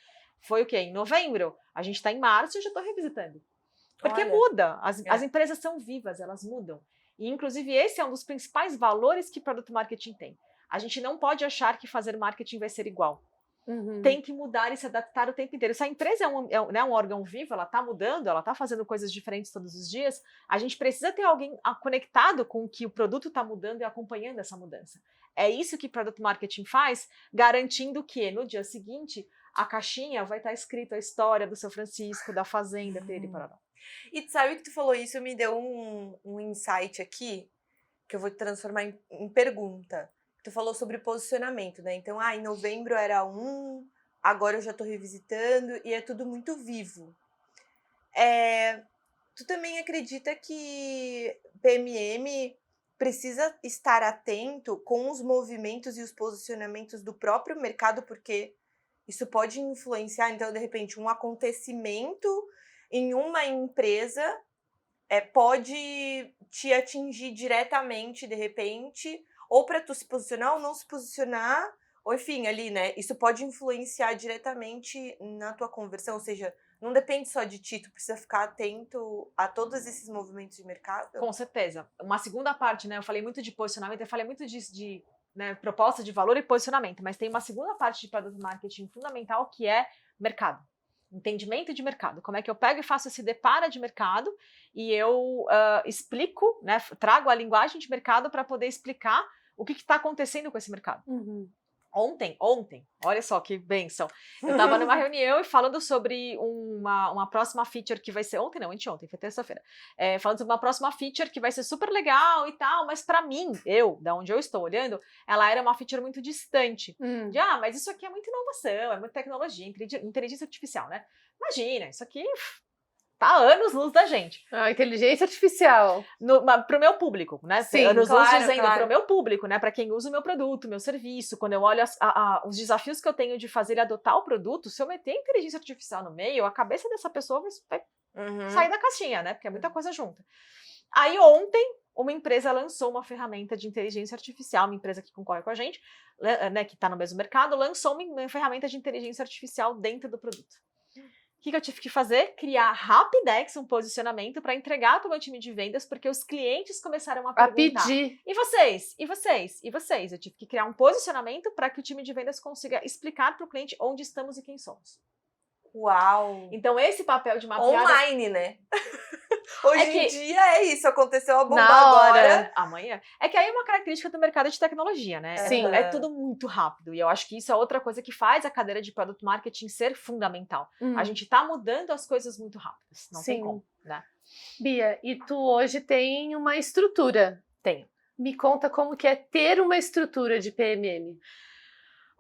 Foi o quê? Em novembro. A gente está em março e eu já estou revisitando. Porque Olha. muda. As empresas são vivas, elas mudam. E, inclusive, esse é um dos principais valores que Product Marketing tem. A gente não pode achar que fazer marketing vai ser igual. Tem que mudar e se adaptar o tempo inteiro. Se a empresa é um órgão vivo, ela está mudando, ela está fazendo coisas diferentes todos os dias, a gente precisa ter alguém conectado com o que o produto está mudando e acompanhando essa mudança. É isso que Product Marketing faz, garantindo que no dia seguinte a caixinha vai estar escrito a história do seu Francisco, da fazenda, dele, parará. E sabe que tu falou isso, me deu um insight aqui, que eu vou transformar em pergunta. Tu falou sobre posicionamento, né? Então, em novembro era agora eu já tô revisitando, e é tudo muito vivo. Tu também acredita que PMM precisa estar atento com os movimentos e os posicionamentos do próprio mercado, porque isso pode influenciar, então, de repente, um acontecimento em uma empresa pode te atingir diretamente, de repente, ou para tu se posicionar ou não se posicionar, ou enfim, ali, né? Isso pode influenciar diretamente na tua conversão, ou seja, não depende só de ti, tu precisa ficar atento a todos esses movimentos de mercado? Com certeza. Uma segunda parte, né? Eu falei muito de posicionamento, eu falei muito de né, proposta de valor e posicionamento, mas tem uma segunda parte de product marketing fundamental que é mercado. Entendimento de mercado. Como é que eu pego e faço esse depara de mercado e eu explico, né? Trago a linguagem de mercado para poder explicar o que está acontecendo com esse mercado. Ontem, olha só que bênção, eu estava numa reunião e falando sobre uma próxima feature que vai ser, anteontem, foi terça-feira, falando sobre uma próxima feature que vai ser super legal e tal, mas para mim, da onde eu estou olhando, ela era uma feature muito distante, mas isso aqui é muita inovação, é muita tecnologia, inteligência artificial, né? Imagina, isso aqui tá anos-luz da gente. Inteligência artificial. Pro meu público, né? Sim, anos-luz dizendo pro meu público, né? Para quem usa o meu produto, meu serviço, quando eu olho os desafios que eu tenho de fazer ele adotar o produto, se eu meter inteligência artificial no meio, a cabeça dessa pessoa vai sair da caixinha, né? Porque é muita coisa junta. Aí ontem, uma empresa lançou uma ferramenta de inteligência artificial, uma empresa que concorre com a gente, né, que está no mesmo mercado, lançou uma ferramenta de inteligência artificial dentro do produto. O que eu tive que fazer? Criar rapidex um posicionamento para entregar para o meu time de vendas, porque os clientes começaram a perguntar. Pedir. E vocês? E vocês? E vocês? Eu tive que criar um posicionamento para que o time de vendas consiga explicar para o cliente onde estamos e quem somos. Uau! Então, esse papel de mapear... Online, né? Hoje em dia é isso, aconteceu a bomba na hora. agora. Amanhã. É que aí é uma característica do mercado de tecnologia, né? Sim. É tudo muito rápido. E eu acho que isso é outra coisa que faz a cadeira de Product Marketing ser fundamental. A gente tá mudando as coisas muito rápidas. Não tem como, né? Bia, e tu hoje tem uma estrutura. Tenho. Me conta como que é ter uma estrutura de PMM.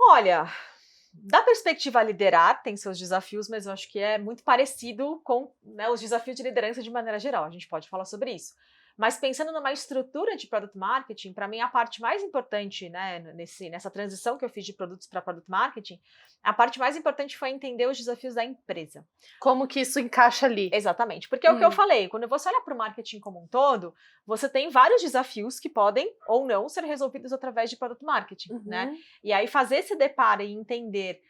Olha... Da perspectiva a liderar, tem seus desafios, mas eu acho que é muito parecido com, né, os desafios de liderança de maneira geral. A gente pode falar sobre isso. Mas pensando numa estrutura de Product Marketing, para mim a parte mais importante, né, nessa transição que eu fiz de produtos para Product Marketing, a parte mais importante foi entender os desafios da empresa. Como que isso encaixa ali? Exatamente, porque é o que eu falei, quando você olha para o marketing como um todo, você tem vários desafios que podem ou não ser resolvidos através de Product Marketing, né? E aí fazer esse deparo e entender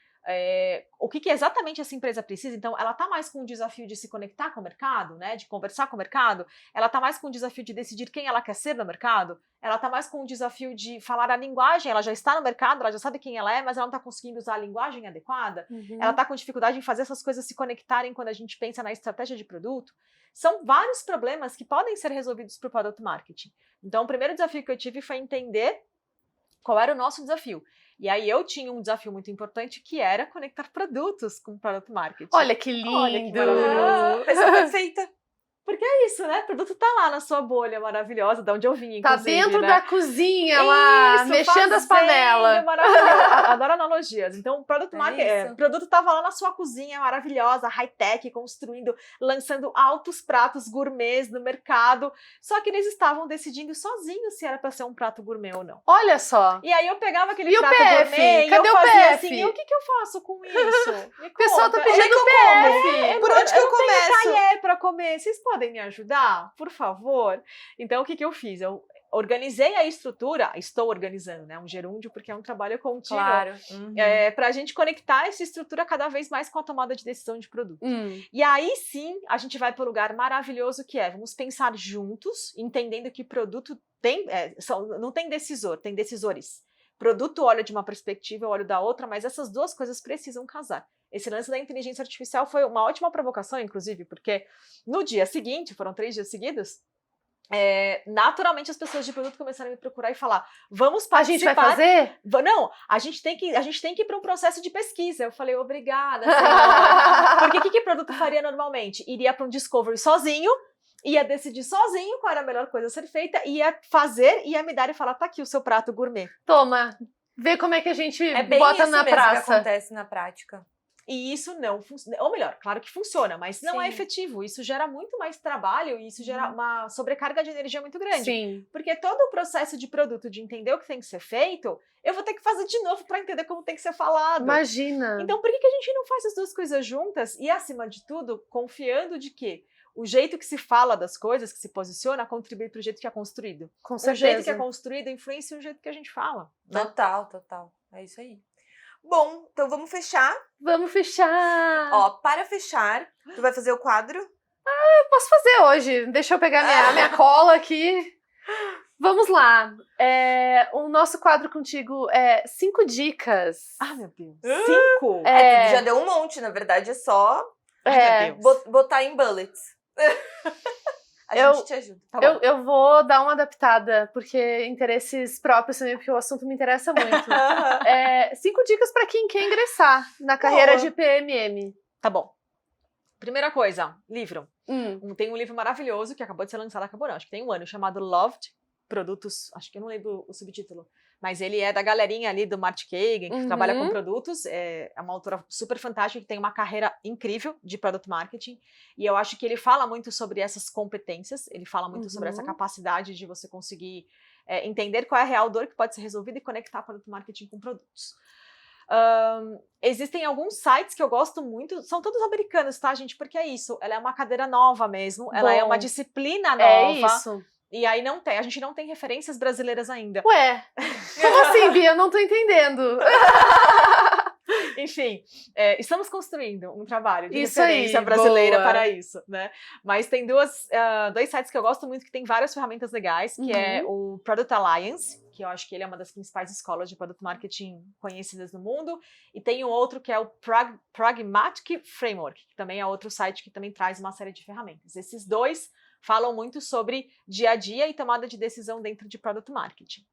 o que exatamente essa empresa precisa. Então, ela está mais com o desafio de se conectar com o mercado, né, de conversar com o mercado, ela está mais com o desafio de decidir quem ela quer ser no mercado, ela está mais com o desafio de falar a linguagem, ela já está no mercado, ela já sabe quem ela é, mas ela não está conseguindo usar a linguagem adequada, ela está com dificuldade em fazer essas coisas se conectarem quando a gente pensa na estratégia de produto. São vários problemas que podem ser resolvidos por Product Marketing. Então, o primeiro desafio que eu tive foi entender qual era o nosso desafio. E aí eu tinha um desafio muito importante que era conectar produtos com Product Marketing. Olha que lindo! Olha que maravilhoso! Pessoa perfeita! Porque é isso, né? O produto tá lá na sua bolha maravilhosa, de onde eu vim, tá inclusive, dentro né? da cozinha lá, isso, mexendo as panelas. Adoro analogias. Então, o produto tava lá na sua cozinha maravilhosa, high-tech, construindo, lançando altos pratos gourmets no mercado. Só que eles estavam decidindo sozinhos se era para ser um prato gourmet ou não. Olha só. E aí eu pegava aquele e prato o PF? gourmet Cadê e eu o fazia PF? assim, e o que eu faço com isso? O pessoal tá pedindo que eu PF. Por onde que eu começo? Eu tenho talher para comer. Vocês podem me ajudar, por favor? Então, o que eu fiz? Eu organizei a estrutura, estou organizando, né? Um gerúndio, porque é um trabalho contínuo. Claro. Para a gente conectar essa estrutura cada vez mais com a tomada de decisão de produto. E aí sim, a gente vai para o lugar maravilhoso que é, vamos pensar juntos, entendendo que produto tem, não tem decisor, tem decisores. Produto olha de uma perspectiva, eu olho da outra, mas essas duas coisas precisam casar. Esse lance da inteligência artificial foi uma ótima provocação, inclusive, porque no dia seguinte, foram 3 dias seguidos, naturalmente as pessoas de produto começaram a me procurar e falar, vamos participar. A gente vai fazer? Não, a gente tem que ir para um processo de pesquisa. Eu falei, obrigada, senhora. Porque o que produto faria normalmente? Iria para um discovery sozinho, ia decidir sozinho qual era a melhor coisa a ser feita, ia fazer, ia me dar e falar, tá aqui o seu prato gourmet. Toma, vê como é que a gente É bem bota isso na mesmo que praça. acontece na prática. E isso não funciona, ou melhor, claro que funciona, mas não é Sim. efetivo. Isso gera muito mais trabalho e isso gera uma sobrecarga de energia muito grande. Sim. Porque todo o processo de produto, de entender o que tem que ser feito, eu vou ter que fazer de novo para entender como tem que ser falado. Imagina. Então, por que a gente não faz as duas coisas juntas e, acima de tudo, confiando de que o jeito que se fala das coisas, que se posiciona, contribui para o jeito que é construído. Com O certeza. jeito que é construído influencia o jeito que a gente fala. Né? Total. É isso aí. Bom, então vamos fechar. Vamos fechar. Ó, para fechar, tu vai fazer o quadro? Eu posso fazer hoje. Deixa eu pegar a minha cola aqui. Vamos lá. O nosso quadro contigo é 5 dicas. Ah, meu Deus. 5? Tu já deu um monte, na verdade, é só Meu Deus. botar em bullets. A gente te ajuda. Tá bom. Eu vou dar uma adaptada, porque interesses próprios também, porque o assunto me interessa muito. 5 dicas para quem quer ingressar na carreira de PMM. Tá bom. Primeira coisa, livro. Hum. Tem um livro maravilhoso que acabou de ser lançado, acho que tem um ano, chamado Loved, Produtos, acho que eu não lembro o subtítulo, mas ele é da galerinha ali do Marty Kagan, que trabalha com produtos, é uma autora super fantástica, que tem uma carreira incrível de Product Marketing, e eu acho que ele fala muito sobre essas competências, ele fala muito sobre essa capacidade de você conseguir entender qual é a real dor que pode ser resolvida e conectar Product Marketing com produtos. Existem alguns sites que eu gosto muito, são todos americanos, tá, gente? Porque é isso, ela é uma cadeira nova mesmo, ela é uma disciplina nova. É isso. E aí a gente não tem referências brasileiras ainda. Ué, como assim, Bia? Eu não tô entendendo. Enfim, estamos construindo um trabalho de Isso referência aí, brasileira boa. para isso, né? Mas tem dois sites que eu gosto muito, que tem várias ferramentas legais, que é o Product Alliance, que eu acho que ele é uma das principais escolas de Product Marketing conhecidas no mundo, e tem um outro que é o Pragmatic Framework, que também é outro site que também traz uma série de ferramentas. Esses dois falam muito sobre dia a dia e tomada de decisão dentro de Product Marketing.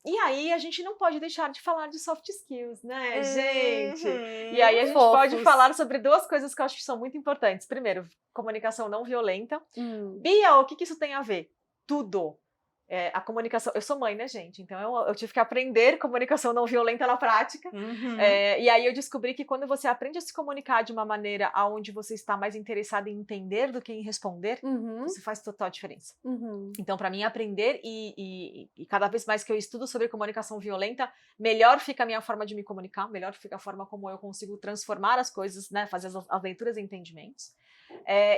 E aí a gente não pode deixar de falar de soft skills, né, gente? E aí a gente pode falar sobre duas coisas que eu acho que são muito importantes. Primeiro, comunicação não violenta. Bia, o que isso tem a ver? Tudo. A comunicação... Eu sou mãe, né, gente? Então eu tive que aprender comunicação não violenta na prática. E aí eu descobri que quando você aprende a se comunicar de uma maneira onde você está mais interessado em entender do que em responder, isso faz total diferença. Então, para mim, aprender e cada vez mais que eu estudo sobre comunicação violenta, melhor fica a minha forma de me comunicar, melhor fica a forma como eu consigo transformar as coisas, né, fazer as leituras e entendimentos.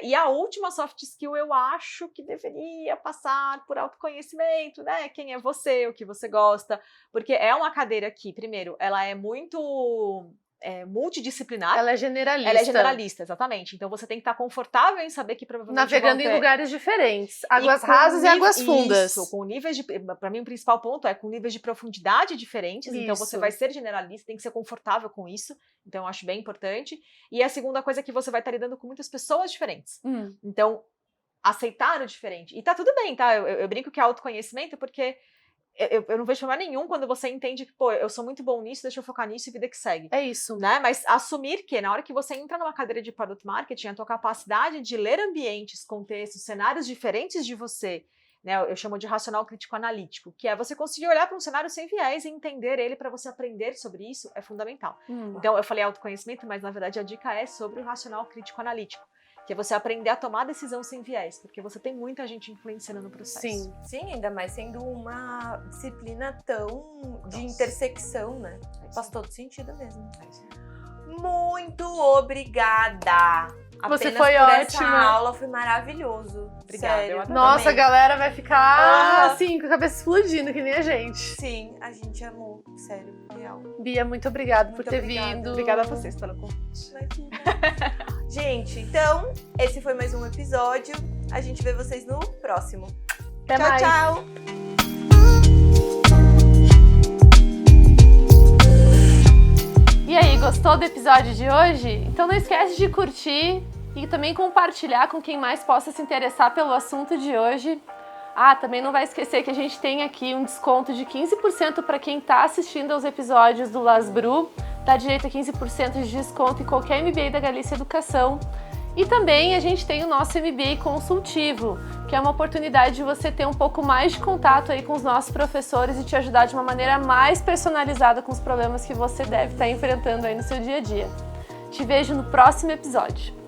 E a última soft skill eu acho que deveria passar por autoconhecimento, né? Quem é você, o que você gosta, porque é uma cadeira que, primeiro, ela é muito multidisciplinar. Ela é generalista. Ela é generalista, exatamente. Então você tem que estar confortável em saber que provavelmente navegando em lugares diferentes, águas rasas e águas fundas. Isso, com níveis de... Para mim o principal ponto é com níveis de profundidade diferentes, então você vai ser generalista, tem que ser confortável com isso, então eu acho bem importante. E a segunda coisa é que você vai estar lidando com muitas pessoas diferentes. Então, aceitar o diferente. E tá tudo bem, tá? Eu brinco que é autoconhecimento porque eu não vejo problema nenhum quando você entende que, pô, eu sou muito bom nisso, deixa eu focar nisso e vida que segue. É isso. Né? Mas assumir que na hora que você entra numa cadeira de Product Marketing, a tua capacidade de ler ambientes, contextos, cenários diferentes de você, né? Eu chamo de racional crítico analítico, que é você conseguir olhar para um cenário sem viés e entender ele para você aprender sobre isso, é fundamental. Então, eu falei autoconhecimento, mas na verdade a dica é sobre o racional crítico analítico, que é você aprender a tomar decisão sem viés, porque você tem muita gente influenciando no processo. Sim, ainda mais sendo uma disciplina tão de intersecção, né? Faz todo sentido mesmo. Muito obrigada! Você Apenas foi por ótima. Essa aula foi maravilhoso. Obrigada, Sério. eu adorei. Nossa, Também. a galera vai ficar assim, com a cabeça explodindo, que nem a gente. Sim, a gente amou. Sério, real. Bia, muito obrigada por Muito ter obrigada. vindo. Obrigada a vocês pelo convite. Gente, então, esse foi mais um episódio. A gente vê vocês no próximo. Até Tchau, mais. tchau! E aí, gostou do episódio de hoje? Então não esquece de curtir e também compartilhar com quem mais possa se interessar pelo assunto de hoje. Também não vai esquecer que a gente tem aqui um desconto de 15% para quem está assistindo aos episódios do Las Bru dá direito a 15% de desconto em qualquer MBA da Galícia Educação. E também a gente tem o nosso MBA consultivo, que é uma oportunidade de você ter um pouco mais de contato aí com os nossos professores e te ajudar de uma maneira mais personalizada com os problemas que você deve estar enfrentando aí no seu dia a dia. Te vejo no próximo episódio.